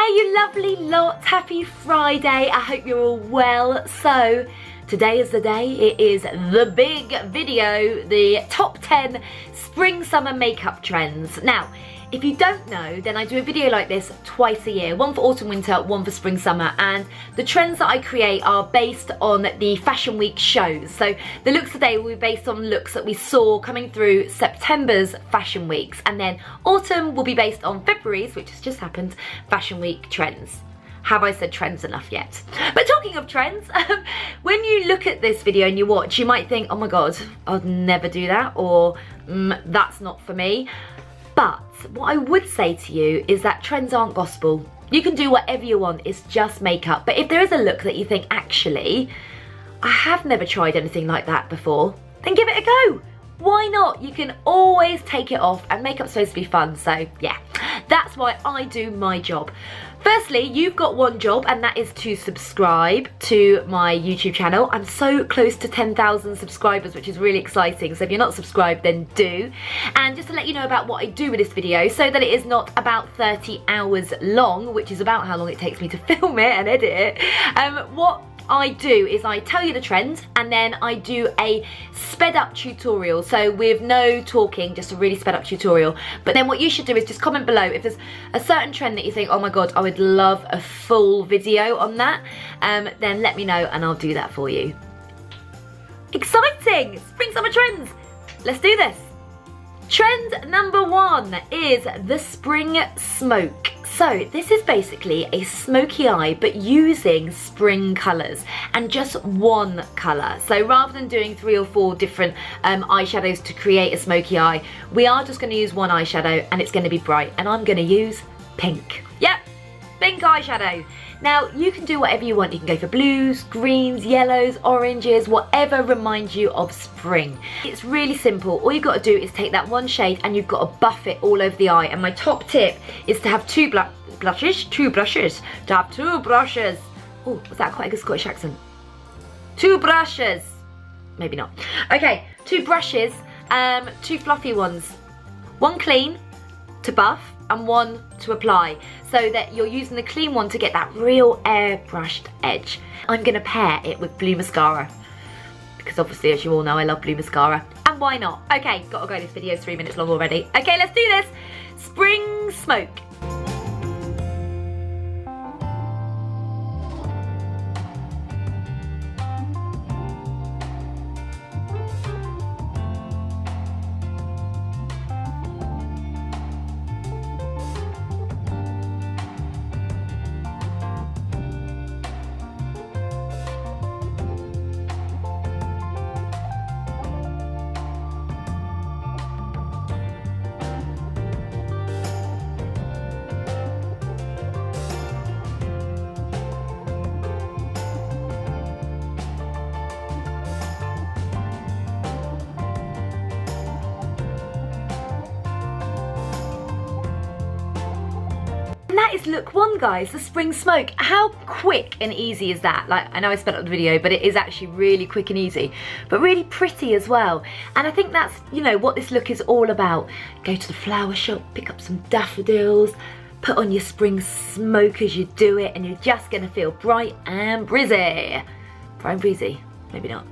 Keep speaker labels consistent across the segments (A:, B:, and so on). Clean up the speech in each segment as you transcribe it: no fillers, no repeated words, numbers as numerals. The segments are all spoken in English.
A: Hey you lovely lot, happy Friday, I hope you're all well. So today is the day, it is the big video, the top 10 spring summer makeup trends. Now if you don't know, then I do a video like this twice a year, one for autumn winter, one for spring summer, and the trends that I create are based on the Fashion Week shows. So the looks today will be based on looks that we saw coming through September's Fashion Weeks, and then autumn will be based on February's, which has just happened, Fashion Week trends. Have I said trends enough yet? But talking of trends, when you look at this video and you watch, you might think, oh my god, I'd never do that, or that's not for me. But what I would say to you is that trends aren't gospel. You can do whatever you want, it's just makeup. But if there is a look that you think, actually, I have never tried anything like that before, then give it a go. Why not? You can always take it off, and makeup's supposed to be fun, so yeah. That's why I do my job. Firstly, you've got one job, and that is to subscribe to my YouTube channel. I'm so close to 10,000 subscribers, which is really exciting. So if you're not subscribed, then do. And just to let you know about what I do with this video, so that it is not about 30 hours long, which is about how long it takes me to film it and edit it, what I do is I tell you the trend, and then I do a sped up tutorial, so with no talking, just a really sped up tutorial. But then what you should do is just comment below if there's a certain trend that you think, oh my god, I would love a full video on that, then let me know and I'll do that for you. Exciting! Spring summer trends! Let's do this! Trend number 1 is the spring smoke. So this is basically a smoky eye, but using spring colours and just one colour. So rather than doing 3 or 4 different eyeshadows to create a smoky eye, we are just going to use one eyeshadow, and it's going to be bright, and I'm going to use pink. Yep, pink eyeshadow. Now you can do whatever you want. You can go for blues, greens, yellows, oranges, whatever reminds you of spring. It's really simple. All you've got to do is take that one shade and you've got to buff it all over the eye. And my top tip is to have two brushes. Oh, was that quite a good Scottish accent? 2 brushes. Maybe not. Okay, 2 brushes, 2 fluffy ones. One clean to buff and one to apply, so that you're using the clean one to get that real airbrushed edge. I'm going to pair it with blue mascara, because obviously, as you all know, I love blue mascara. And why not? Okay, gotta go, this video is 3 minutes long already. Okay, let's do this. Spring smoke. That is look 1, guys, the spring smoke. How quick and easy is that? Like, I know I sped up the video, but it is actually really quick and easy, but really pretty as well. And I think that's, you know, what this look is all about. Go to the flower shop, pick up some daffodils, put on your spring smoke as you do it, and you're just gonna feel bright and breezy. Bright and breezy, maybe not.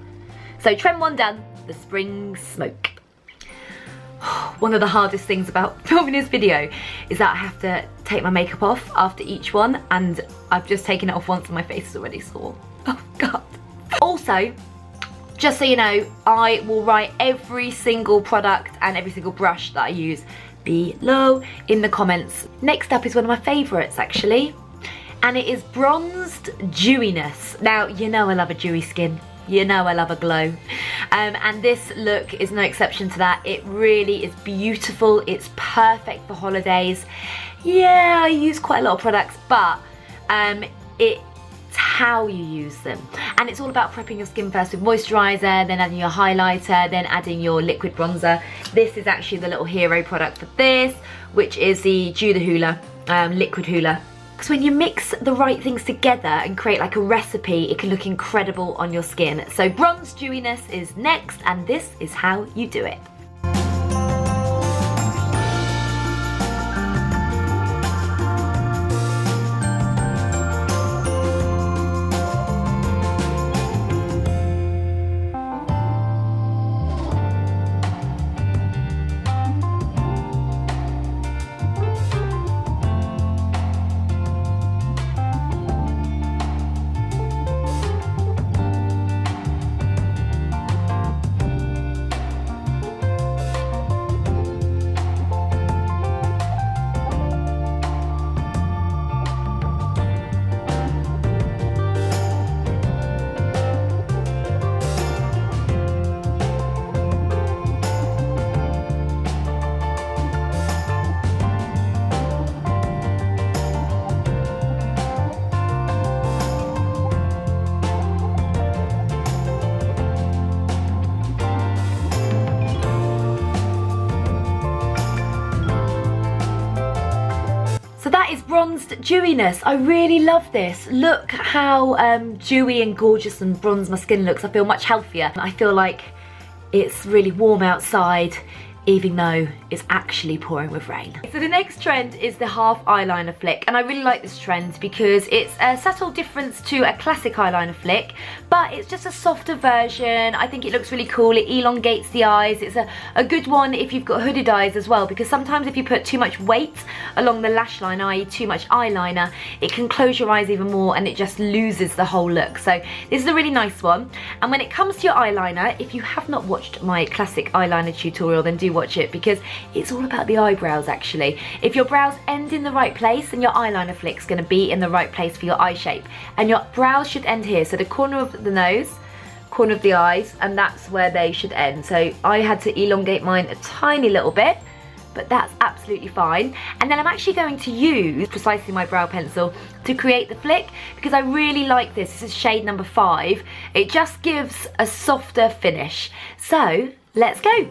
A: So trend 1 done, the spring smoke. One of the hardest things about filming this video is that I have to take my makeup off after each one, and I've just taken it off once and my face is already sore. Oh god. Also, just so you know, I will write every single product and every single brush that I use below in the comments. Next up is one of my favourites actually, and it is Bronzed Dewiness. Now, you know I love a dewy skin. You know I love a glow. And this look is no exception to that. It really is beautiful. It's perfect for holidays. Yeah, I use quite a lot of products, but it's how you use them. And it's all about prepping your skin first with moisturiser, then adding your highlighter, then adding your liquid bronzer. This is actually the little hero product for this, which is the Hoola, liquid Hoola. Because when you mix the right things together and create like a recipe, it can look incredible on your skin. So Bronzed Dewiness is next, and this is how you do it. is Bronzed Dewiness. I really love this. Look how dewy and gorgeous and bronzed my skin looks. I feel much healthier. I feel like it's really warm outside, even though it's actually pouring with rain. So the next trend is the half eyeliner flick, and I really like this trend because it's a subtle difference to a classic eyeliner flick, but it's just a softer version. I think it looks really cool. It elongates the eyes. It's a good one if you've got hooded eyes as well, because sometimes if you put too much weight along the lash line, i.e. too much eyeliner, it can close your eyes even more and it just loses the whole look. So this is a really nice one. And when it comes to your eyeliner, if you have not watched my classic eyeliner tutorial, then do watch it, because it's all about the eyebrows actually. If your brows end in the right place, then your eyeliner flick's going to be in the right place for your eye shape. And your brows should end here, so the corner of the nose, corner of the eyes, and that's where they should end. So I had to elongate mine a tiny little bit, but that's absolutely fine. And then I'm actually going to use precisely my brow pencil to create the flick, because I really like this. This is shade number 5. It just gives a softer finish. So let's go.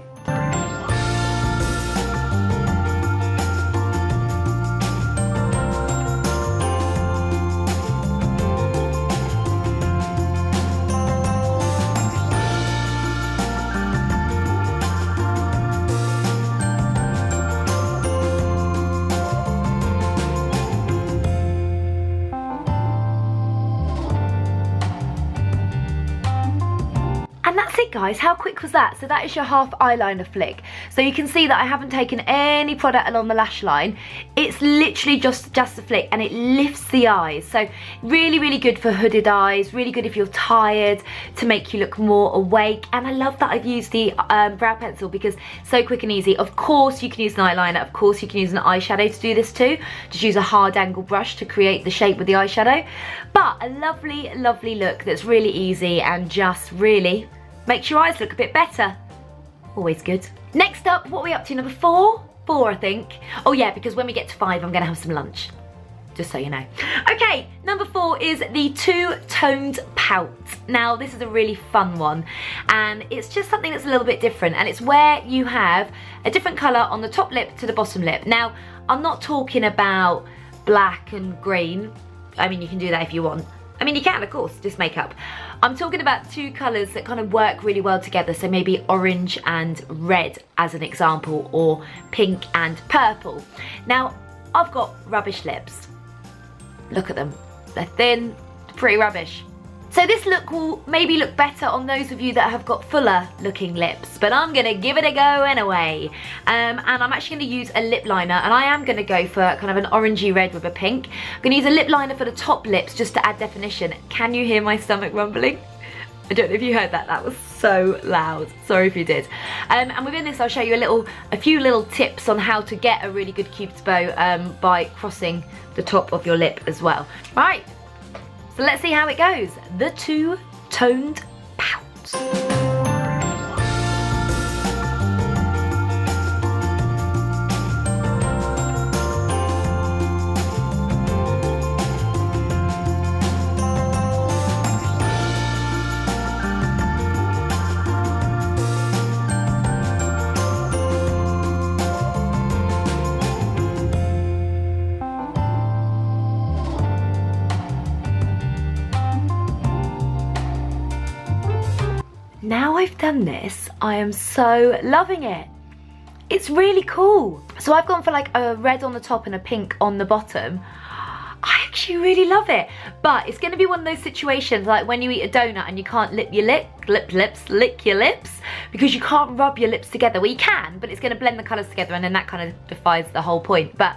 A: And that's it guys, how quick was that? So that is your half eyeliner flick. So you can see that I haven't taken any product along the lash line. It's literally just a flick, and it lifts the eyes. So really, really good for hooded eyes, really good if you're tired, to make you look more awake. And I love that I've used the brow pencil, because so quick and easy. Of course you can use an eyeliner, of course you can use an eyeshadow to do this too. Just use a hard angle brush to create the shape with the eyeshadow. But a lovely, lovely look that's really easy and just really makes your eyes look a bit better. Always good. Next up, what are we up to? Number 4? 4, I think. Oh yeah, because when we get to 5, I'm gonna have some lunch. Just so you know. Okay, number 4 is the two-toned pout. Now, this is a really fun one, and it's just something that's a little bit different, and it's where you have a different colour on the top lip to the bottom lip. Now, I'm not talking about black and green. I mean, you can do that if you want. I mean, you can, of course, just makeup. I'm talking about 2 colours that kind of work really well together. So maybe orange and red as an example, or pink and purple. Now, I've got rubbish lips. Look at them. They're thin, pretty rubbish. So this look will maybe look better on those of you that have got fuller looking lips, but I'm gonna give it a go anyway. And I'm actually gonna use a lip liner, and I am gonna go for kind of an orangey red with a pink. I'm gonna use a lip liner for the top lips just to add definition. Can you hear my stomach rumbling? I don't know if you heard that, that was so loud. Sorry if you did. And within this I'll show you a few little tips on how to get a really good cupid's bow by crossing the top of your lip as well. Right. So let's see how it goes. The two-toned pout. Now I've done this, I am so loving it. It's really cool. So I've gone for like a red on the top and a pink on the bottom. I actually really love it. But it's going to be one of those situations like when you eat a donut and you can't lick your lips, because you can't rub your lips together. Well, you can, but it's going to blend the colours together, and then that kind of defies the whole point. But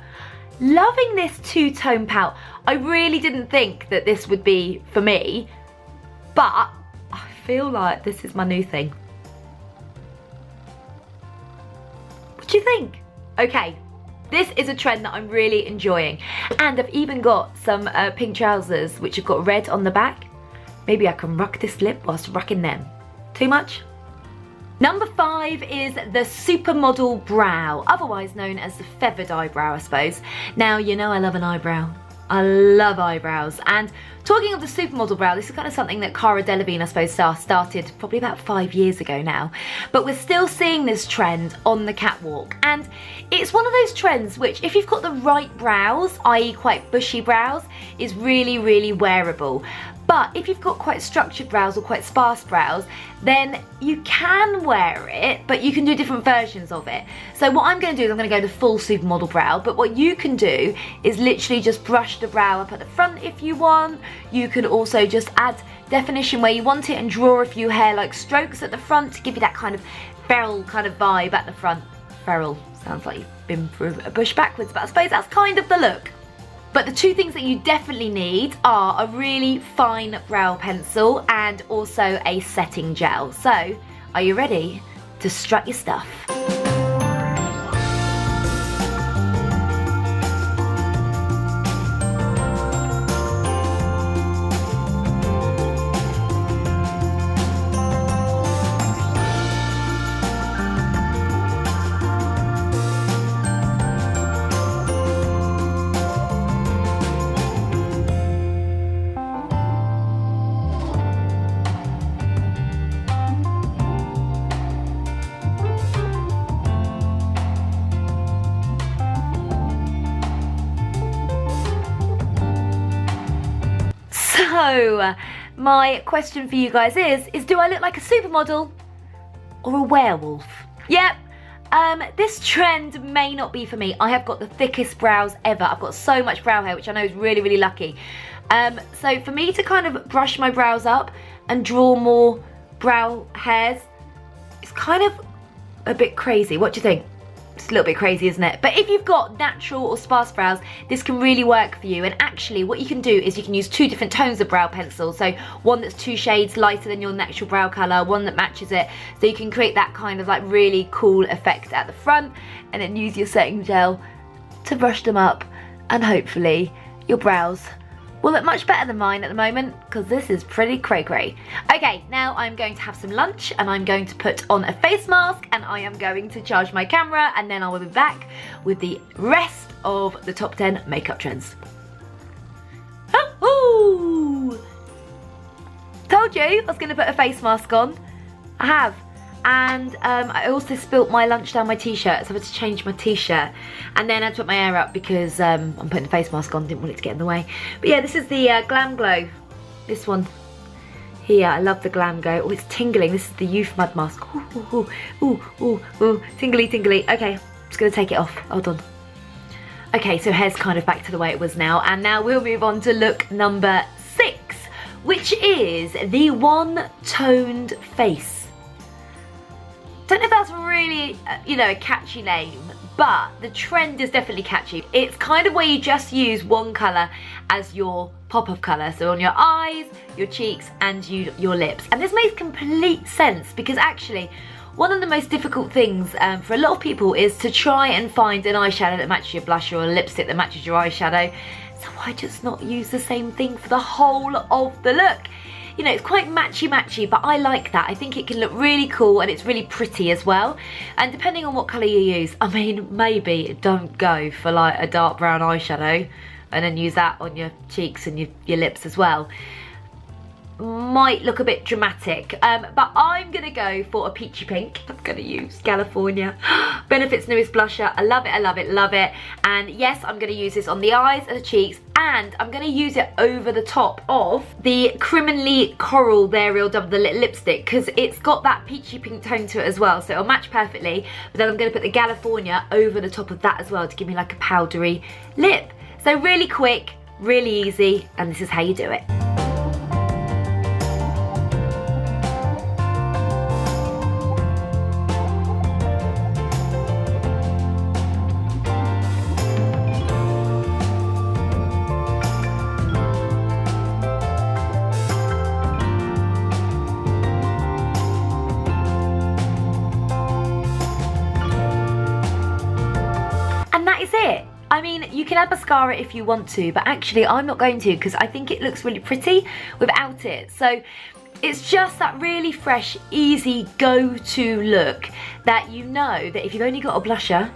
A: loving this two-tone pout. I really didn't think that this would be for me, but I feel like this is my new thing. What do you think? Okay, this is a trend that I'm really enjoying. And I've even got some pink trousers which have got red on the back. Maybe I can rock this lip whilst rocking them. Too much? Number 5 is the Supermodel brow, otherwise known as the feathered eyebrow, I suppose. Now, you know I love an eyebrow. I love eyebrows, and Talking of the supermodel brow, this is kind of something that Cara Delevingne, I suppose, started probably about 5 years ago now. But we're still seeing this trend on the catwalk. And it's one of those trends which, if you've got the right brows, i.e. quite bushy brows, is really, really wearable. But if you've got quite structured brows or quite sparse brows, then you can wear it, but you can do different versions of it. So what I'm going to do is I'm going to go to full supermodel brow, but what you can do is literally just brush the brow up at the front if you want. You can also just add definition where you want it and draw a few hair-like strokes at the front to give you that kind of feral kind of vibe at the front. Feral sounds like you've been through a bush backwards, but I suppose that's kind of the look. But the two things that you definitely need are a really fine brow pencil and also a setting gel. So, are you ready to strut your stuff? So, my question for you guys is do I look like a supermodel or a werewolf? Yep, this trend may not be for me. I have got the thickest brows ever. I've got so much brow hair, which I know is really, really lucky. So for me to kind of brush my brows up and draw more brow hairs, it's kind of a bit crazy. What do you think? It's a little bit crazy, isn't it? But if you've got natural or sparse brows, this can really work for you. And actually what you can do is you can use two different tones of brow pencil. So one that's 2 shades lighter than your natural brow colour, one that matches it. So you can create that kind of like really cool effect at the front, and then use your setting gel to brush them up, and hopefully your brows will look much better than mine at the moment, because this is pretty cray-cray. Okay, now I'm going to have some lunch and I'm going to put on a face mask and I am going to charge my camera, and then I will be back with the rest of the top 10 makeup trends. Oh, told you I was going to put a face mask on. I have. And I also spilt my lunch down my t-shirt, so I had to change my t-shirt. And then I had to put my hair up because I'm putting the face mask on, didn't want it to get in the way. But yeah, this is the Glam Glow. This one here, I love the Glam Glow. Oh, it's tingling. This is the Youth Mud Mask. Ooh, ooh, ooh, ooh, ooh, tingly, tingly. Okay, I'm just going to take it off. Hold on. Okay, so hair's kind of back to the way it was now. And now we'll move on to look number 6, which is the one-toned face. Don't know if that's really, you know, a catchy name, but the trend is definitely catchy. It's kind of where you just use one colour as your pop-of colour, so on your eyes, your cheeks and your lips. And this makes complete sense, because actually one of the most difficult things for a lot of people is to try and find an eyeshadow that matches your blush or a lipstick that matches your eyeshadow. So why just not use the same thing for the whole of the look? You know, it's quite matchy-matchy, but I like that. I think it can look really cool and it's really pretty as well. And depending on what colour you use, I mean, maybe don't go for like a dark brown eyeshadow and then use that on your cheeks and your lips as well. Might look a bit dramatic, but I'm gonna go for a peachy pink. I'm gonna use Galifornia, Benefit's newest blusher. I love it, I love it, love it. And yes, I'm gonna use this on the eyes and the cheeks, and I'm gonna use it over the top of the Criminally Coral There Real Double, the little lipstick, because it's got that peachy pink tone to it as well, so it'll match perfectly. But then I'm gonna put the Galifornia over the top of that as well to give me like a powdery lip. So really quick, really easy, and this is how you do it. It. I mean, you can add mascara if you want to, but actually I'm not going to, because I think it looks really pretty without it. So it's just that really fresh, easy go-to look that you know that if you've only got a blusher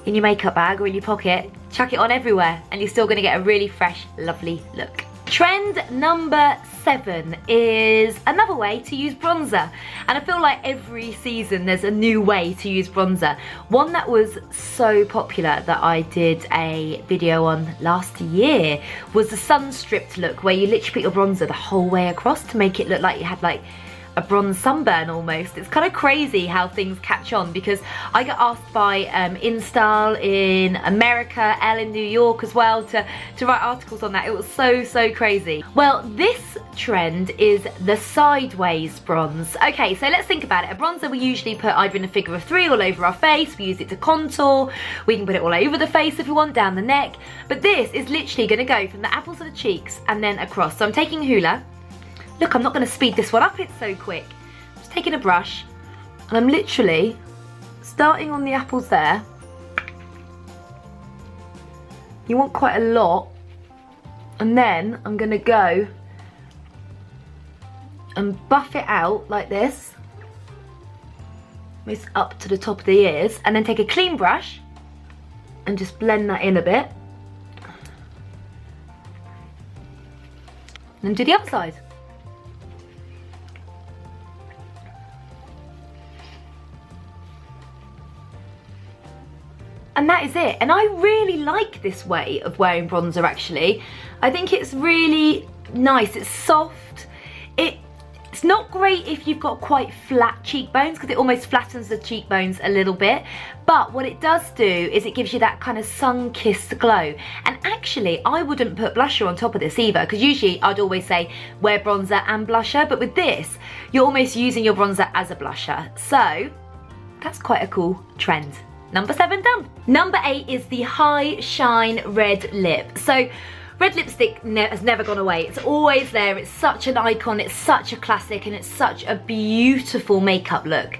A: in your makeup bag or in your pocket, chuck it on everywhere and you're still going to get a really fresh, lovely look. Trend number 7 is another way to use bronzer, and I feel like every season there's a new way to use bronzer. One that was so popular that I did a video on last year was the sun stripped look, where you literally put your bronzer the whole way across to make it look like you had like a bronze sunburn almost. It's kind of crazy how things catch on, because I get asked by InStyle in America, Elle in New York as well, to write articles on that. It was so crazy. Well, this trend is the sideways bronze. Okay, so let's think about it. A bronzer we usually put either in a figure of 3 all over our face. We use it to contour. We can put it all over the face if we want, down the neck. But this is literally going to go from the apples of the cheeks and then across. So I'm taking Hoola. Look, I'm not going to speed this one up, it's so quick. I'm just taking a brush and I'm literally starting on the apples there. You want quite a lot. And then I'm going to go and buff it out like this. Almost up to the top of the ears. And then take a clean brush and just blend that in a bit. And do the other side. And that is it. And I really like this way of wearing bronzer actually. I think it's really nice. It's soft. It's not great if you've got quite flat cheekbones, because it almost flattens the cheekbones a little bit. But what it does do is it gives you that kind of sun-kissed glow. And actually, I wouldn't put blusher on top of this either, because usually I'd always say wear bronzer and blusher. But with this, you're almost using your bronzer as a blusher. So that's quite a cool trend. Number 7 done. Number 8 is the High Shine Red Lip. So red lipstick has never gone away. It's always there. It's such an icon. It's such a classic, and it's such a beautiful makeup look.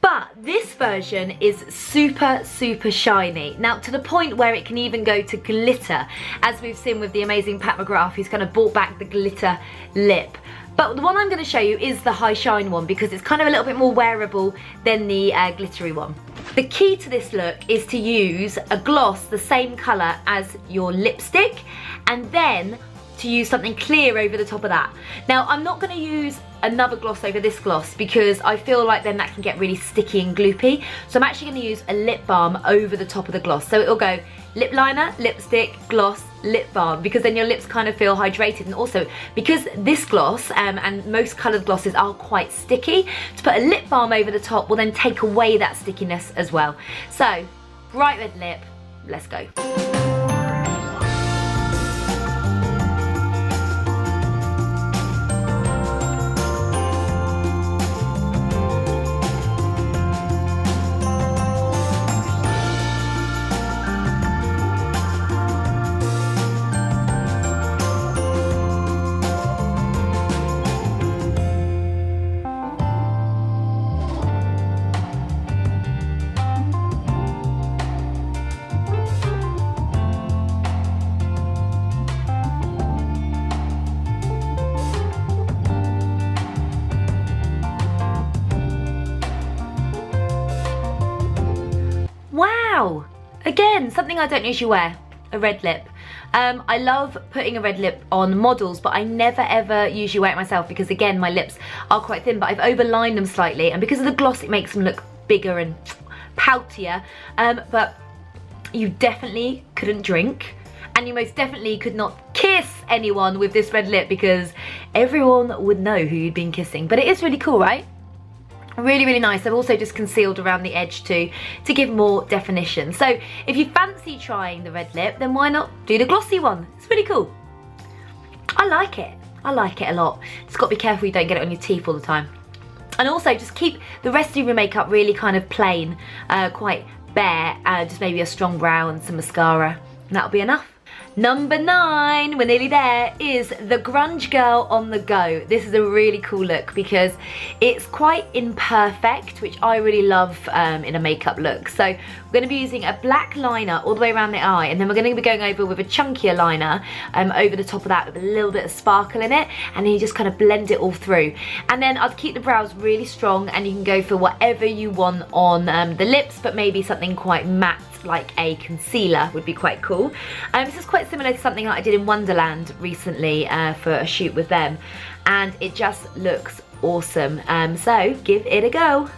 A: But this version is super shiny. Now, to the point where it can even go to glitter, as we've seen with the amazing Pat McGrath, who's kind of brought back the glitter lip. But the one I'm going to show you is the high shine one, because it's kind of a little bit more wearable than the glittery one. The key to this look is to use a gloss the same colour as your lipstick, and then to use something clear over the top of that. Now, I'm not going to use another gloss over this gloss, because I feel like then that can get really sticky and gloopy. So I'm actually going to use a lip balm over the top of the gloss. So it'll go lip liner, lipstick, gloss, lip balm, because then your lips kind of feel hydrated. And also, because this gloss and most coloured glosses are quite sticky, to put a lip balm over the top will then take away that stickiness as well. So, bright red lip, let's go. Wow! Again, something I don't usually wear, a red lip. I love putting a red lip on models, but I never ever usually wear it myself, because again, my lips are quite thin, but I've overlined them slightly, and because of the gloss it makes them look bigger and poutier. But you definitely couldn't drink, and you most definitely could not kiss anyone with this red lip, because everyone would know who you'd been kissing. But it is really cool, right? Really nice. I've also just concealed around the edge too, to give more definition. So if you fancy trying the red lip, then why not do the glossy one? It's really cool. I like it. I like it a lot. Just got to be careful you don't get it on your teeth all the time. And also just keep the rest of your makeup really kind of plain, quite bare, just maybe a strong brow and some mascara, and that'll be enough. Number 9, we're nearly there, is the Grunge Girl on the Go. This is a really cool look because it's quite imperfect, which I really love in a makeup look. So we're going to be using a black liner all the way around the eye, and then we're going to be going over with a chunkier liner over the top of that with a little bit of sparkle in it, and then you just kind of blend it all through. And then I'd keep the brows really strong, and you can go for whatever you want on the lips, but maybe something quite matte like a concealer would be quite cool. This is quite similar to something that I did in Wonderland recently for a shoot with them, and it just looks awesome. So give it a go.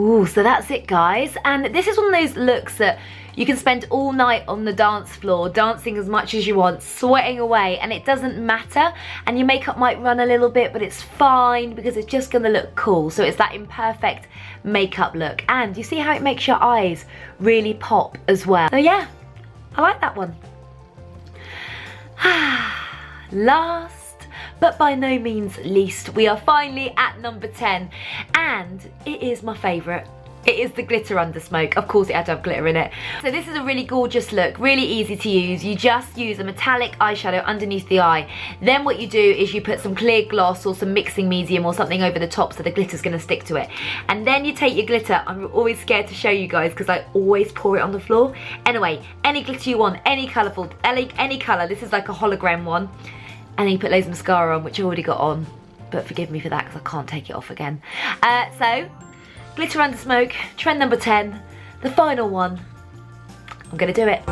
A: Ooh, so that's it, guys, and this is one of those looks that you can spend all night on the dance floor dancing as much as you want, sweating away, and it doesn't matter, and your makeup might run a little bit, but it's fine because it's just gonna look cool. So it's that imperfect makeup look, and you see how it makes your eyes really pop as well. So yeah, I like that one. Last but by no means least, we are finally at number 10, and it is my favourite. It is the glitter undersmoke. Of course it had to have glitter in it. So this is a really gorgeous look, really easy to use. You just use a metallic eyeshadow underneath the eye. Then what you do is you put some clear gloss or some mixing medium or something over the top so the glitter's gonna stick to it. And then you take your glitter. I'm always scared to show you guys because I always pour it on the floor. Anyway, any glitter you want, any colourful, any colour. This is like a hologram one. And then you put loads of mascara on, which I already got on, but forgive me for that because I can't take it off again. So, glitter undersmoke, trend number 10, the final one. I'm gonna do it.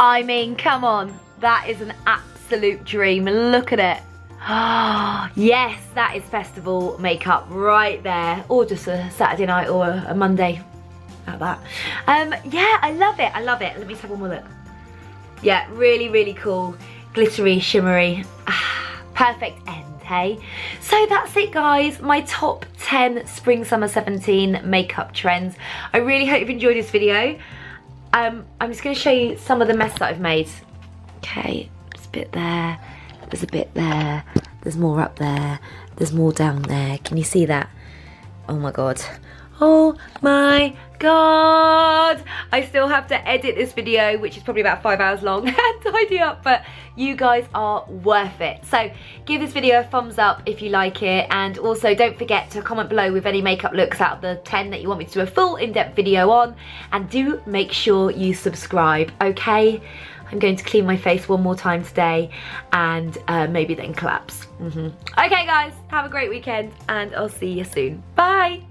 A: I mean, come on, that is an absolute dream. Look at it. Yes, that is festival makeup right there, or just a Saturday night or a Monday, like that. Yeah, I love it, I love it. Let me just have one more look. Yeah, really, really cool, glittery, shimmery, perfect end, hey? So that's it, guys, my top 10 Spring Summer 17 makeup trends. I really hope you've enjoyed this video. I'm just going to show you some of the mess that I've made. Okay, there's a bit there, there's a bit there, there's more up there, there's more down there. Can you see that? Oh my god. Oh my god! I still have to edit this video, which is probably about 5 hours long, and tidy up, but you guys are worth it. So give this video a thumbs up if you like it, and also don't forget to comment below with any makeup looks out of the 10 that you want me to do a full in-depth video on, and do make sure you subscribe, okay? I'm going to clean my face one more time today, and maybe then collapse. Okay guys, have a great weekend, and I'll see you soon. Bye!